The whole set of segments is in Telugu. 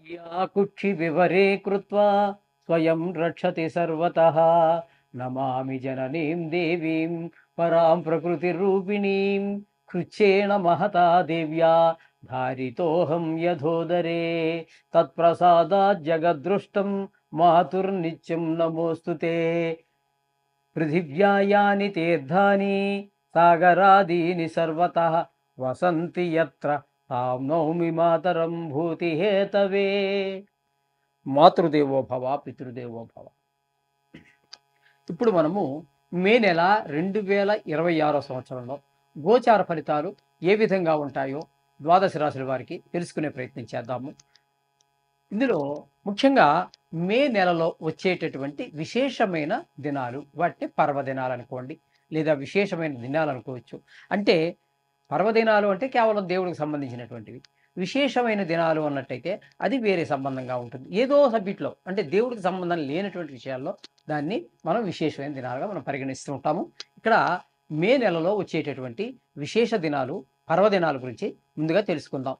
या कुक्षि विवरे कृत्वा स्वयं रक्षति सर्वतः नमामि जननीं देवीं परां प्रकृतिरूपिणीं कृच्छ्रेण महता देव्या धारितोऽहं यथोदरे तत्प्रसादात् जगद्दृष्टं मातुर्नित्यं नमोऽस्तु ते पृथिव्या यानि तीर्थानि सागरादीनि सर्वतः वसन्ति यत्र तां नौमि मातरं भूतिहेतवे మాతృదేవో భవ పితృదేవో భవ. ఇప్పుడు మనము మే నెల 2026 సంవత్సరంలో గోచార ఫలితాలు ఏ విధంగా ఉంటాయో ద్వాదశ రాశుల వారికి తెలుసుకునే ప్రయత్నం చేద్దాము. ఇందులో ముఖ్యంగా మే నెలలో వచ్చేటటువంటి విశేషమైన దినాలు, వాటిని పర్వదినాలు అనుకోండి, లేదా విశేషమైన దినాలు అనుకోవచ్చు. అంటే పర్వదినాలు అంటే కేవలం దేవుడికి సంబంధించినటువంటివి. విశేషమైన దినాలు అన్నట్టయితే అది వేరే సంబంధంగా ఉంటుంది. ఏదో సబ్జెక్ట్లో అంటే దేవుడికి సంబంధం లేనటువంటి విషయాల్లో దాన్ని మనం విశేషమైన దినాలుగా మనం పరిగణిస్తూ ఉంటాము. ఇక్కడ మే నెలలో వచ్చేటటువంటి విశేష దినాలు, పర్వదినాల గురించి ముందుగా తెలుసుకుందాం.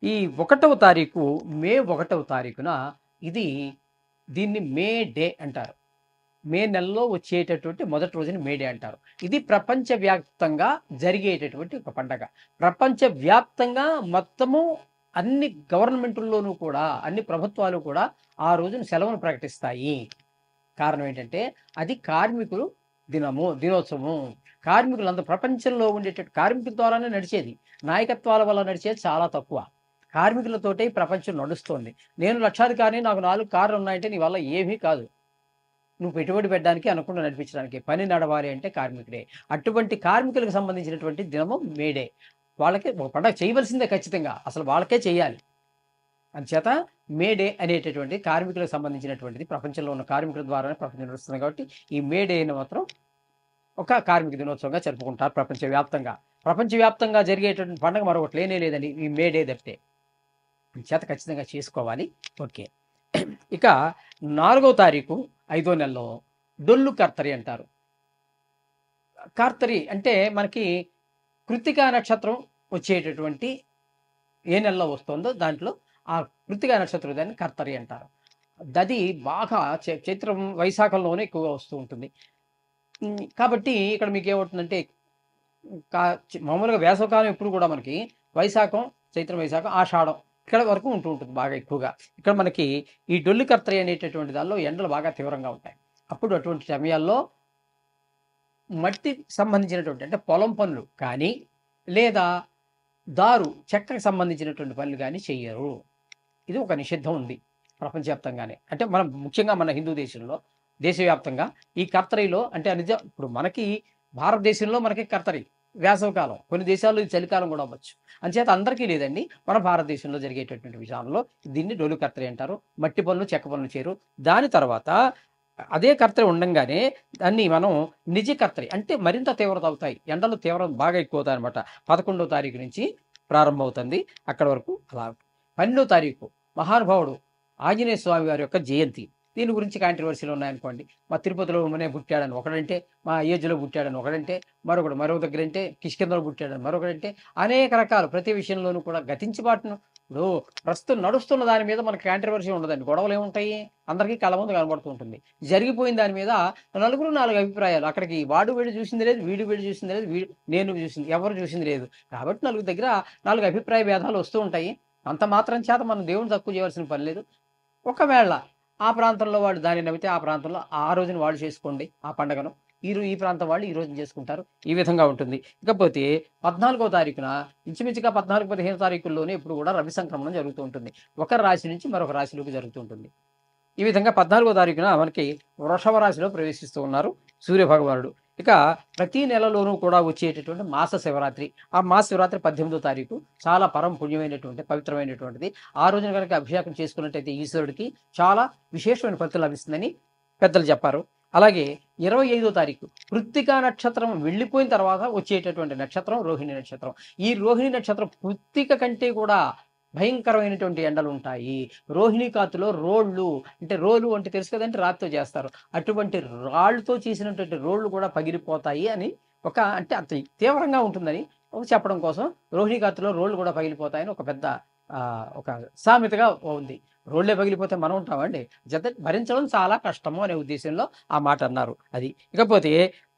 ఈ 1వ తారీఖు, మే 1వ తారీఖున దీన్ని మే డే అంటారు. మే నెలలో వచ్చేటటువంటి మొదటి రోజుని మేడే అంటారు. ఇది ప్రపంచవ్యాప్తంగా జరిగేటటువంటి ఒక పండగ. ప్రపంచవ్యాప్తంగా మొత్తము అన్ని గవర్నమెంట్ల్లోనూ కూడా, అన్ని ప్రభుత్వాలు కూడా ఆ రోజున సెలవును ప్రకటిస్తాయి. కారణం ఏంటంటే అది కార్మికులు దినోత్సవం. కార్మికులంతా ప్రపంచంలో ఉండేటట్టు కార్మికుల ద్వారానే నడిచేది. నాయకత్వాల వల్ల నడిచేది చాలా తక్కువ. కార్మికులతోటే ప్రపంచం నడుస్తోంది. నేను లక్షాధికారిని, నాకు 4 కార్లు ఉన్నాయంటే నీ వల్ల ఏమీ కాదు. నువ్వు పెట్టుబడి పెట్టడానికి, అనుకుండా నడిపించడానికి, పని నడవాలి అంటే కార్మికుడే. అటువంటి కార్మికులకు సంబంధించినటువంటి దినము మేడే. వాళ్ళకి ఒక పండగ చేయవలసిందే ఖచ్చితంగా, అసలు వాళ్ళకే చేయాలి. అందుచేత మేడే అనేటటువంటి కార్మికులకు సంబంధించినటువంటిది. ప్రపంచంలో ఉన్న కార్మికుల ద్వారానే ప్రపంచం నడుస్తుంది కాబట్టి ఈ మేడేని మాత్రం ఒక కార్మిక దినోత్సవంగా జరుపుకుంటారు ప్రపంచవ్యాప్తంగా. ప్రపంచవ్యాప్తంగా జరిగేటటువంటి పండుగ మరొకటి లేనే లేదండి ఈ మేడే తప్పితే. చేత ఖచ్చితంగా చేసుకోవాలి. ఓకే. ఇక 4వ తారీఖు 5వ నెలలో డొల్లు కర్తరి అంటారు. కార్తరి అంటే మనకి కృత్తికా నక్షత్రం వచ్చేటటువంటి ఏ నెలలో వస్తుందో దాంట్లో ఆ కృత్తికా నక్షత్రం దాన్ని కర్తరి అంటారు. అది బాగా చైత్రం, వైశాఖంలోనే ఎక్కువగా వస్తూ ఉంటుంది. కాబట్టి ఇక్కడ మీకు ఏమవుతుందంటే మామూలుగా వేసవకాలం ఎప్పుడు కూడా మనకి వైశాఖం, చైత్రం, వైశాఖం, ఆషాఢం ఇక్కడ వరకు ఉంటూ ఉంటుంది బాగా ఎక్కువగా. ఇక్కడ మనకి ఈ డొల్లు కర్తరి అనేటటువంటి దానిలో ఎండలు బాగా తీవ్రంగా ఉంటాయి. అప్పుడు అటువంటి సమయాల్లో మట్టి సంబంధించినటువంటి అంటే పొలం పనులు కానీ, లేదా చెక్కకు సంబంధించినటువంటి పనులు కానీ చెయ్యరు. ఇది ఒక నిషిద్ధం ఉంది ప్రపంచవ్యాప్తంగానే. అంటే మనం ముఖ్యంగా మన హిందూ దేశంలో, దేశవ్యాప్తంగా ఈ కర్తరిలో అంటే ఇప్పుడు మనకి భారతదేశంలో మనకి కర్తరి వేసవకాలం, కొన్ని దేశాల్లో ఇది చలికాలం కూడా అవ్వచ్చు. అంచేత అందరికీ లేదండి. మన భారతదేశంలో జరిగేటటువంటి విషయంలో దీన్ని డొల్లు కర్తరి అంటారు. మట్టి పనులు, చెక్క పనులు చేయరు. దాని తర్వాత అదే కర్తరి ఉండంగానే దాన్ని మనం నిజ కర్తరి అంటే మరింత తీవ్రత అవుతాయి. ఎండలు తీవ్రత బాగా ఎక్కువ అవుతాయి అనమాట. 11వ తారీఖు నుంచి ప్రారంభమవుతుంది. అక్కడ వరకు అలా. 12వ తారీఖు మహానుభావుడు ఆంజనేయ స్వామి వారి యొక్క జయంతి. దీని గురించి కాంట్రవర్సీలు ఉన్నాయనుకోండి. మా తిరుపతిలోనే పుట్టాడని ఒకడంటే, మా ఏజ్లో పుట్టాడని ఒకడంటే, మరో దగ్గర అంటే కిష్కిందలో పుట్టాడని మరొకడంటే, అనేక రకాలు ప్రతి విషయంలోనూ కూడా గతించి బాటును. ఇప్పుడు ప్రస్తుతం నడుస్తున్న దాని మీద మనకి కాంట్రవర్సీ ఉండదండి. గొడవలు ఏముంటాయి? అందరికీ కళ్ళ ముందు కనబడుతూ ఉంటుంది. జరిగిపోయిన దాని మీద 4 అభిప్రాయాలు. అక్కడికి వాడు వీడు చూసింది లేదు, వీడు చూసింది లేదు, నేను చూసింది, ఎవరు చూసింది లేదు. కాబట్టి 4 దగ్గర 4 అభిప్రాయ భేదాలు వస్తూ ఉంటాయి. అంత మాత్రం చేత మనం దేవుని తక్కువ చేయవలసిన పని లేదు. ఒకవేళ ఆ ప్రాంతంలో వాళ్ళు దాన్ని నమ్మితే ఆ ప్రాంతంలో ఆ రోజున వాళ్ళు చేసుకోండి ఆ పండుగను. ఈ ప్రాంతం వాళ్ళు ఈ రోజున చేసుకుంటారు. ఈ విధంగా ఉంటుంది. ఇకపోతే 14వ తారీఖున ఇంచుమించుగా 14, 15 తారీఖుల్లోనే ఇప్పుడు కూడా రవి సంక్రమణం జరుగుతూ ఉంటుంది. ఒక రాశి నుంచి మరొక రాశిలోకి జరుగుతూ ఉంటుంది. ఈ విధంగా 14వ తారీఖున మనకి వృషభ రాశిలో ప్రవేశిస్తూ ఉన్నారు సూర్యభగవానుడు. ఇక ప్రతి నెలలోనూ కూడా వచ్చేటటువంటి మాస శివరాత్రి. ఆ మాస శివరాత్రి 18వ తారీఖు చాలా పరమ పుణ్యమైనటువంటి, పవిత్రమైనటువంటిది. ఆ రోజున కనుక అభిషేకం చేసుకున్నట్టయితే ఈశ్వరుడికి చాలా విశేషమైన ఫలితం లభిస్తుందని పెద్దలు చెప్పారు. అలాగే 25వ తారీఖు కృత్తికా నక్షత్రం వెళ్ళిపోయిన తర్వాత వచ్చేటటువంటి నక్షత్రం రోహిణి నక్షత్రం. ఈ రోహిణి నక్షత్రం కృత్తిక కంటే కూడా భయంకరమైనటువంటి ఎండలు ఉంటాయి. రోహిణి కాతులో రోలు అంటే తెలుసు కదంటే రాతితో చేస్తారు. అటువంటి రాళ్ళతో చేసినటువంటి రోళ్ళు కూడా పగిలిపోతాయి అని అంటే అంత తీవ్రంగా ఉంటుందని చెప్పడం కోసం రోహిణి కాతులో రోళ్ళు కూడా పగిలిపోతాయని ఒక పెద్ద ఒక సామెతగా ఉంది. రోళ్ళే పగిలిపోతే మనం ఉంటామండి. భరించడం చాలా కష్టము అనే ఉద్దేశంలో ఆ మాట అన్నారు అది. ఇకపోతే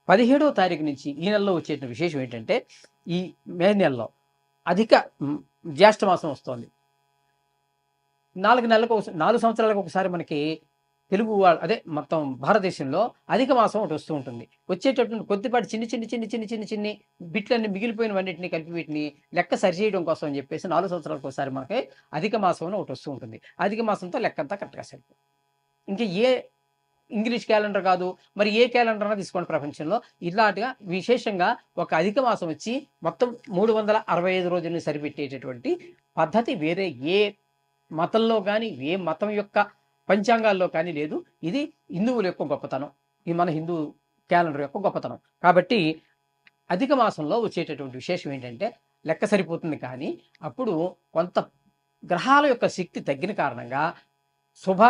17వ తారీఖు నుంచి ఈ నెలలో వచ్చేట విశేషం ఏంటంటే, ఈ మే నెలలో అధిక జ్యేష్ఠ మాసం వస్తోంది. 4 సంవత్సరాలకు ఒకసారి మనకి తెలుగు అదే మొత్తం భారతదేశంలో అధిక మాసం ఒకటి వస్తూ ఉంటుంది. వచ్చేటటువంటి కొద్దిపాటి చిన్ని బిట్లన్నీ మిగిలిపోయినవన్నిటిని కలిపి వీటిని లెక్క సరిచేయడం కోసం అని చెప్పేసి 4 సంవత్సరాలకు ఒకసారి మనకి అధిక మాసం అని ఒకటి వస్తూ ఉంటుంది. అధిక మాసంతో లెక్కంతా కరెక్ట్‌గా సరిపోతుంది. ఇంకా ఏ ఇంగ్లీష్ క్యాలెండర్ కాదు, మరి ఏ క్యాలెండర్ అన్నా తీసుకోండి ప్రపంచంలో. ఇలాంటిగా విశేషంగా ఒక అధిక మాసం వచ్చి మొత్తం 365 రోజుల్ని సరిపెట్టేటటువంటి పద్ధతి వేరే ఏ మతంలో గాని, ఏ మతం యొక్క పంచాంగాల్లో కానీ లేదు. ఇది హిందువుల యొక్క గొప్పతనం. ఇది మన హిందూ క్యాలెండర్ యొక్క గొప్పతనం. కాబట్టి అధిక మాసంలో వచ్చేటటువంటి విశేషం ఏంటంటే, లెక్క సరిపోతుంది కానీ, అప్పుడు కొంత గ్రహాల యొక్క శక్తి తగ్గిన కారణంగా శుభ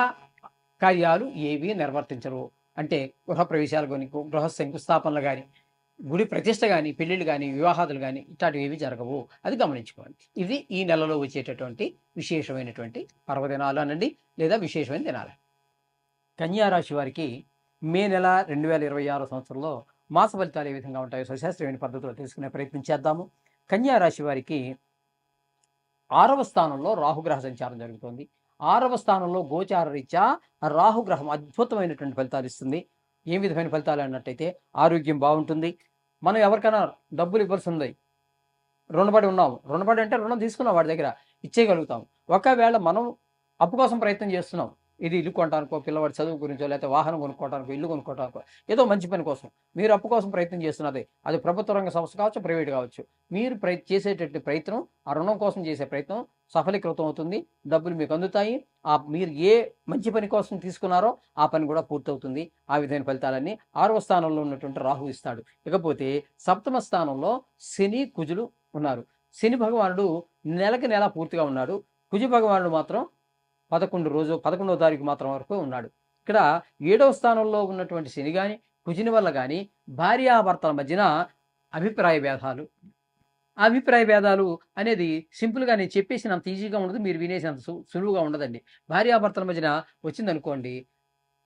కార్యాలు ఏవి నిర్వర్తించరు. అంటే గృహప్రవేశాలు గాని, గృహ శంకుస్థాపనలు గాని, గుడి ప్రతిష్ఠ గాని, పెళ్ళిళ్ళు గాని, వివాహాదులు గాని ఇట్లాంటివి ఏవి జరగవు. అది గమనించుకోవాలి. ఇది ఈ నెలలో వచ్చేటటువంటి విశేషమైనటువంటి పర్వదినాలు అనండి, లేదా విశేషమైన దినాలు. కన్యా రాశి వారికి మే నెల 2026 సంవత్సరంలో మాస ఫలితాలు ఏ విధంగా ఉంటాయో సశాస్త్రీయమైన పద్ధతిలో తెలుసుకునే ప్రయత్నం చేద్దాము. కన్యా రాశి వారికి 6వ స్థానంలో రాహుగ్రహ సంచారం జరుగుతోంది. 6వ స్థానంలో గోచార రీత్యా రాహుగ్రహం అద్భుతమైనటువంటి ఫలితాలు ఇస్తుంది. ఏ విధమైన ఫలితాలు అన్నట్టయితే, ఆరోగ్యం బాగుంటుంది. మనం ఎవరికైనా డబ్బులు ఇవ్వాల్సి ఉంది, రుణపడి ఉన్నాము. రుణపడి అంటే రుణం తీసుకున్నాం, వాడి దగ్గర ఇచ్చేయగలుగుతాం. ఒకవేళ మనం అప్పు కోసం ప్రయత్నం చేస్తున్నాం, ఇది ఇల్లు కొనడానికో, పిల్లవాడి చదువు గురించో, లేకపోతే వాహనం కొనుక్కోవడానికో, ఇల్లు కొనుక్కోవడానికో, ఏదో మంచి పని కోసం మీరు అప్పు కోసం ప్రయత్నం చేస్తున్నది, అది ప్రభుత్వ రంగ సంస్థ కావచ్చు, ప్రైవేట్ కావచ్చు. మీరు చేసేటటువంటి ప్రయత్నం, ఆ రుణం కోసం చేసే ప్రయత్నం సఫలీకృతం అవుతుంది. డబ్బులు మీకు అందుతాయి. మీరు ఏ మంచి పని కోసం తీసుకున్నారో ఆ పని కూడా పూర్తవుతుంది. ఆ విధమైన ఫలితాలన్నీ 6వ స్థానంలో ఉన్నటువంటి రాహు ఇస్తాడు. ఇకపోతే 7వ స్థానంలో శని, కుజులు ఉన్నారు. శని భగవానుడు నెలకి నెల పూర్తిగా ఉన్నాడు. కుజ భగవానుడు మాత్రం 11వ తారీఖు మాత్రం వరకు ఉన్నాడు. ఇక్కడ 7వ స్థానంలో ఉన్నటువంటి శని గాని, కుజుని వల్ల గాని భార్యాభర్తల మధ్యన అభిప్రాయ భేదాలు. అభిప్రాయ భేదాలు అనేది సింపుల్గా నేను చెప్పేసినంత ఈజీగా ఉండదు, మీరు వినేసినంత సులువుగా ఉండదండి. భార్యాభర్తల మధ్యన వచ్చిందనుకోండి,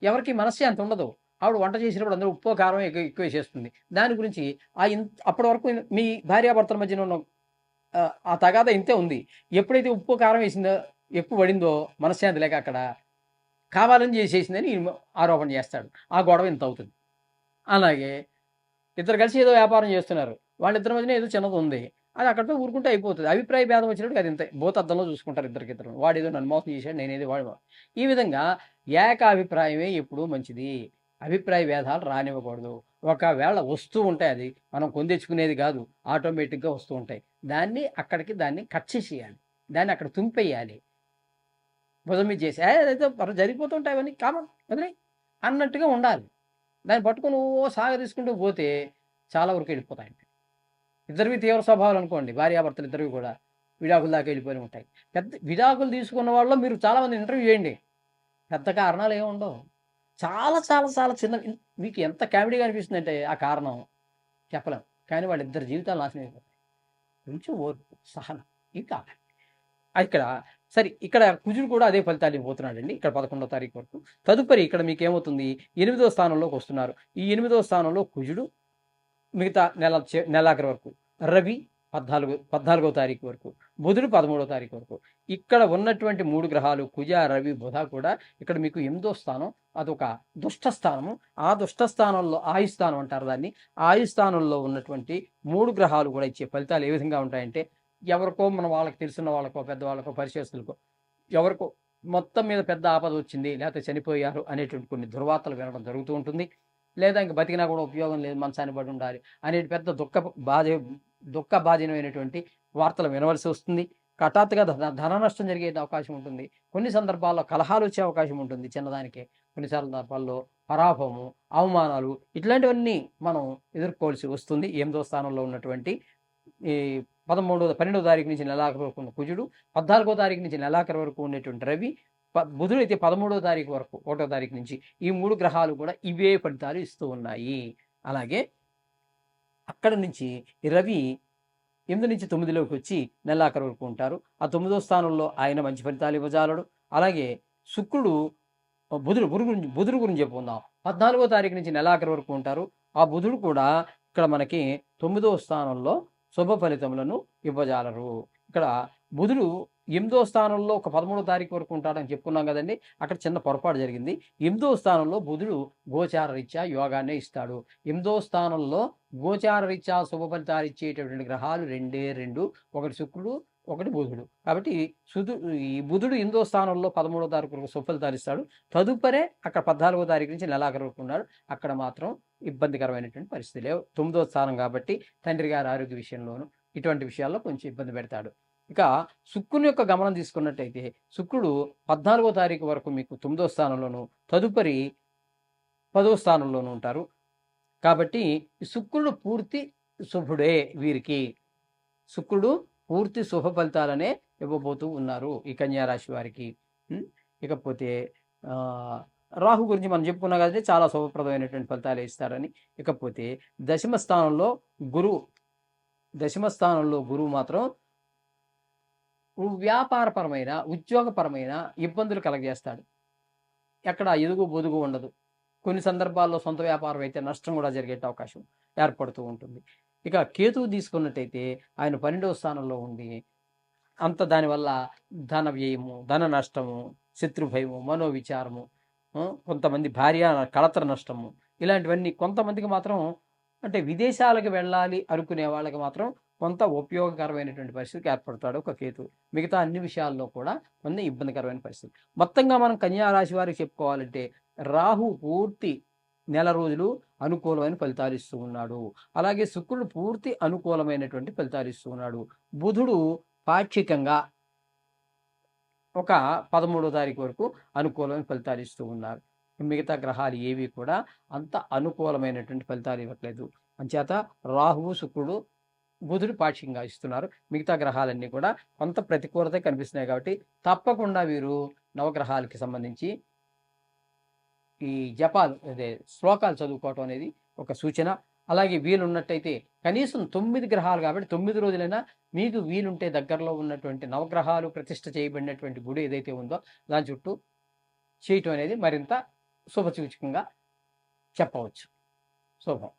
ఎవరికి మనశ్శాంతి ఉండదు. ఆవిడ వంట చేసినప్పుడు అందరూ ఉప్పు కారం ఎక్కువ వేసేస్తుంది. దాని గురించి అప్పటి వరకు మీ భార్యాభర్తల మధ్యన ఉన్న ఆ తగాదా ఇంతే ఉంది. ఎప్పుడైతే ఉప్పు కారం వేసిందో, ఎక్కువ పడిందో, మనశ్శాంతి లేక అక్కడ కావాలని చేసేసిందని ఆరోపణ చేస్తాడు. ఆ గొడవ ఇంత అవుతుంది. అలాగే ఇద్దరు కలిసి ఏదో వ్యాపారం చేస్తున్నారు, వాళ్ళిద్దరి మధ్యన ఏదో చిన్నది ఉంది, అది అక్కడితో ఊరుకుంటే అయిపోతుంది. అభిప్రాయ భేదం వచ్చినప్పుడు అది ఇంతే, భూతద్దంలో చూసుకుంటారు ఇద్దరికిద్దరు. వాడేదో నన్ను మోసం చేశాడు, నేనేది వాడు. ఈ విధంగా ఏకాభిప్రాయమే ఎప్పుడూ మంచిది. అభిప్రాయ భేదాలు రానివ్వకూడదు. ఒకవేళ వస్తూ ఉంటాయి, అది మనం కొందెచ్చుకునేది కాదు, ఆటోమేటిక్గా వస్తూ ఉంటాయి. దాన్ని కట్ చేసేయాలి, దాన్ని అక్కడ తుంపేయాలి, భుజం మీద చేసి అదైతే జరిగిపోతుంటాయి, అవన్నీ కామన్ వదిలే అన్నట్టుగా ఉండాలి. దాన్ని పట్టుకొని సాగ తీసుకుంటూ పోతే చాలా వరకు వెళ్ళిపోతాయండి. ఇద్దరివి తీవ్ర స్వభావాలు అనుకోండి, భార్యాభర్తలు ఇద్దరివి కూడా విడాకుల దాకా వెళ్ళిపోయి ఉంటాయి. పెద్ద విడాకులు తీసుకున్న వాళ్ళు మీరు చాలామంది ఇంటర్వ్యూ చేయండి, పెద్ద కారణాలు ఏమి ఉండవు. చాలా చాలా చాలా చిన్న, మీకు ఎంత కామెడీగా అనిపిస్తుందంటే ఆ కారణం చెప్పలేం, కానీ వాళ్ళిద్దరి జీవితాలు నాశనం అయిపోతాయి. కొంచెం ఓర్పు, సహనం ఇవి కావాలి. ఇక్కడ సరే, ఇక్కడ కుజుడు కూడా అదే ఫలితాలు ఇవ్వబోతున్నాడండి ఇక్కడ 11వ తారీఖు వరకు. తదుపరి ఇక్కడ మీకు ఏమవుతుంది, 8వ స్థానంలోకి వస్తున్నారు. ఈ 8వ స్థానంలో కుజుడు మిగతా నెలాఖరు వరకు, రవి 14వ తారీఖు వరకు, బుధుడు 13వ తారీఖు వరకు. ఇక్కడ ఉన్నటువంటి 3 గ్రహాలు కుజ, రవి, బుధ కూడా ఇక్కడ మీకు 8వ స్థానం, అదొక దుష్ట స్థానము. ఆ దుష్ట స్థానంలో ఆయుస్థానం అంటారు దాన్ని. ఆయుస్థానంలో ఉన్నటువంటి 3 గ్రహాలు కూడా ఇచ్చే ఫలితాలు ఏ విధంగా ఉంటాయంటే, ఎవరికో మన వాళ్ళకి తెలిసిన వాళ్ళకో, పెద్దవాళ్ళకో, పరిచయస్తులకో, ఎవరికో మొత్తం మీద పెద్ద ఆపద వచ్చింది, లేకపోతే చనిపోయారు అనేటువంటి కొన్ని దుర్వార్తలు వినడం జరుగుతూ ఉంటుంది. లేదా ఇంక బతికినా కూడా ఉపయోగం లేదు, మనసాన్ని పడి ఉండాలి అనే పెద్ద దుఃఖభాజనమైనటువంటి వార్తలు వినవలసి వస్తుంది. హఠాత్తుగా ధన నష్టం జరిగే అవకాశం ఉంటుంది. కొన్ని సందర్భాల్లో కలహాలు వచ్చే అవకాశం ఉంటుంది చిన్నదానికే. కొన్ని సందర్భాల్లో పరాభవము, అవమానాలు ఇట్లాంటివన్నీ మనం ఎదుర్కోవాల్సి వస్తుంది. 8వ స్థానంలో ఉన్నటువంటి ఈ 12వ తారీఖు నుంచి నెలాఖరు వరకు ఉన్న కుజుడు, 14వ తారీఖు నుంచి నెలాఖరు వరకు ఉండేటువంటి రవి, బుధుడు అయితే 13వ తారీఖు వరకు, 1వ తారీఖు నుంచి ఈ 3 గ్రహాలు కూడా ఇవే ఫలితాలు ఇస్తూ ఉన్నాయి. అలాగే అక్కడ నుంచి రవి 8 నుంచి 9లోకి వచ్చి నెలాఖరు వరకు ఉంటారు. ఆ 9వ స్థానంలో ఆయన మంచి ఫలితాలు ఇవ్వజాలడు. అలాగే శుక్రుడు బుధుడు గురించి చెప్పుకుందాం. 14వ తారీఖు నుంచి నెలాఖరు వరకు ఉంటారు. ఆ బుధుడు కూడా ఇక్కడ మనకి 9వ స్థానంలో శుభ ఫలితములను ఇవ్వజాలరు. ఇక్కడ బుధుడు 8వ స్థానంలో ఒక 13వ తారీఖు వరకు ఉంటాడని చెప్పుకున్నాం కదండీ! అక్కడ చిన్న పొరపాటు జరిగింది. 8వ స్థానంలో బుధుడు గోచార రీత్యా యోగాన్నే ఇస్తాడు. 8వ స్థానంలో గోచార రీత్యా శుభ ఫలితాలు ఇచ్చేటటువంటి గ్రహాలు రెండే 2. ఒకటి శుక్రుడు, ఒకటి బుధుడు. కాబట్టి ఈ బుధుడు 8వ స్థానంలో 13వ తారీఖు వరకు శుభ ఫలితాలు ఇస్తాడు. తదుపరే అక్కడ 14వ తారీఖు నుంచి నెలాఖరు వరకు ఉన్నాడు. అక్కడ మాత్రం ఇబ్బందికరమైనటువంటి పరిస్థితి లేవు. 9వ స్థానం కాబట్టి తండ్రి గారి ఆరోగ్య విషయంలోను ఇటువంటి విషయాల్లో కొంచెం ఇబ్బంది పెడతాడు. ఇక శుక్రుని యొక్క గమనం తీసుకున్నట్టయితే శుక్రుడు 14వ తారీఖు వరకు మీకు 9వ స్థానంలోను, తదుపరి 10వ స్థానంలోనూ ఉంటారు. కాబట్టి శుక్రుడు పూర్తి శుభుడే వీరికి. శుక్రుడు పూర్తి శుభ ఫలితాలనే ఇవ్వబోతూ ఉన్నారు ఈ కన్యా రాశి వారికి. ఇకపోతే రాహు గురించి మనం చెప్పుకున్నాం కదండి, చాలా శుభప్రదమైనటువంటి ఫలితాలు ఇస్తారని. ఇకపోతే దశమ స్థానంలో గురువు మాత్రం వ్యాపారపరమైన, ఉద్యోగపరమైన ఇబ్బందులు కలగజేస్తాడు. ఎక్కడ ఎదుగు బొదుగు ఉండదు. కొన్ని సందర్భాల్లో సొంత వ్యాపారం అయితే నష్టం కూడా జరిగే అవకాశం ఏర్పడుతూ ఉంటుంది. ఇక కేతువు తీసుకున్నట్టయితే ఆయన 12వ స్థానంలో ఉండి దానివల్ల ధన వ్యయము, ధన నష్టము, శత్రుభయము, మనోవిచారము, కొంతమంది భార్య కళతర నష్టము, ఇలాంటివన్నీ కొంతమందికి మాత్రం అంటే విదేశాలకు వెళ్ళాలి అనుకునే వాళ్ళకి మాత్రం కొంత ఉపయోగకరమైనటువంటి పరిస్థితికి ఏర్పడతాడు ఒక కేతు. మిగతా అన్ని విషయాల్లో కూడా కొన్ని ఇబ్బందికరమైన పరిస్థితి. మొత్తంగా మనం కన్యా రాశి వారికి చెప్పుకోవాలంటే రాహు పూర్తి నెల రోజులు అనుకూలమైన ఫలితాలు ఇస్తూ ఉన్నాడు. అలాగే శుక్రుడు పూర్తి అనుకూలమైనటువంటి ఫలితాలు ఇస్తూ ఉన్నాడు. బుధుడు పాక్షికంగా ఒక 13వ తారీఖు వరకు అనుకూలమైన ఫలితాలు ఇస్తూ ఉన్నారు. మిగతా గ్రహాలు ఏవి కూడా అంత అనుకూలమైనటువంటి ఫలితాలు ఇవ్వట్లేదు. అంచేత రాహువు, శుక్రుడు, బుధుడు పాక్షికంగా ఇస్తున్నారు. మిగతా గ్రహాలన్నీ కూడా కొంత ప్రతికూలత కనిపిస్తున్నాయి. కాబట్టి తప్పకుండా వీరు నవగ్రహాలకి సంబంధించి ఈ జపాలు శ్లోకాలు చదువుకోవటం అనేది ఒక సూచన. అలాగే వీలున్నట్టయితే కనీసం 9 గ్రహాలు కాబట్టి 9 రోజులైనా మీకు వీలుంటే దగ్గరలో ఉన్నటువంటి నవగ్రహాలు ప్రతిష్ఠ చేయబడినటువంటి గుడి ఏదైతే ఉందో దాని చుట్టూ చేయటం అనేది మరింత శుభసూచకంగా చెప్పవచ్చు. శుభం.